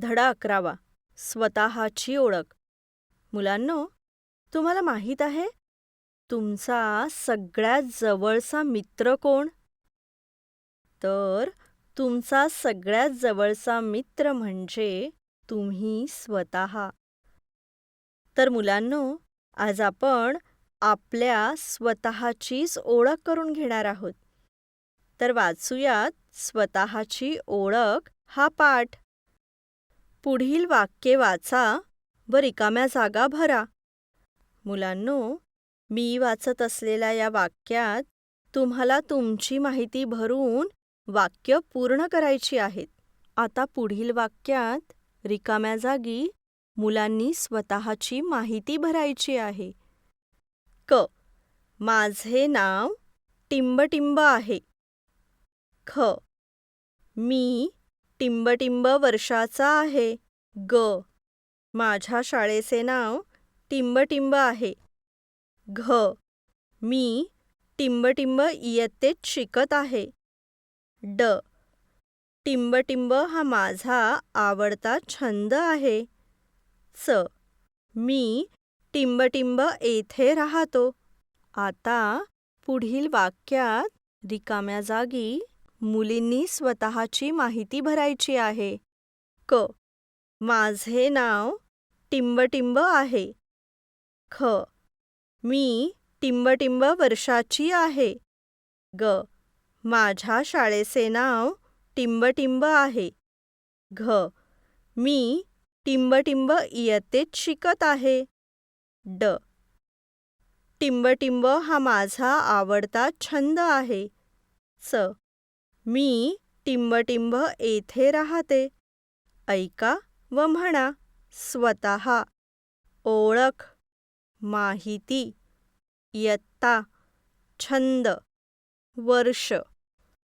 धडा 11वा. स्वतःची ओळख. मुलांनो, तुम्हाला माहीत आहे तुमचा सगळ्यात जवळचा मित्र कोण? तर तुमचा सगळ्यात जवळचा मित्र म्हणजे तुम्ही स्वतः. तर मुलांनो, आज आपण आपल्या स्वतःचीच ओळख करून घेणार आहोत. तर वाचूयात स्वतःची ओळख हा पाठ. पुढील वाक्ये वाचा व रिकाम्या जागा भरा. मुलांनो, मी वाचत असलेल्या या वाक्यात तुम्हाला तुमची माहिती भरून वाक्य पूर्ण करायची आहेत. आता पुढील वाक्यात रिकाम्या जागी मुलांनी स्वतःची माहिती भरायची आहे. क. माझे नाव टिंबटिंब आहे. ख. मी टिंबटिंब वर्षाचा आहे. ग. माझ्या शाळेचे नाव टिंबटिंब आहे. घ. मी टिंबटिंब इयत्तेत शिकत आहे. ड. टिंबटिंब हा माझा आवडता छंद आहे. च. मी टिंबटिंब येथे राहतो. आता पुढील वाक्यात रिकाम्या जागी मुलींनी स्वतःची माहिती भरायची आहे. क. माझे नाव टिंबटिंब आहे. ख. मी टिंबटिंब वर्षाची आहे. ग. माझ्या शाळेचे नाव टिंबटिंब आहे. घ. मी टिंबटिंब इयत्तेत शिकत आहे. ड. टिंबटिंब हा माझा आवडता छंद आहे. च. मी टिंबटिंब येथे राहते. ऐका व म्हणा. स्वतः, ओळख, माहिती, इयत्ता, छंद, वर्ष.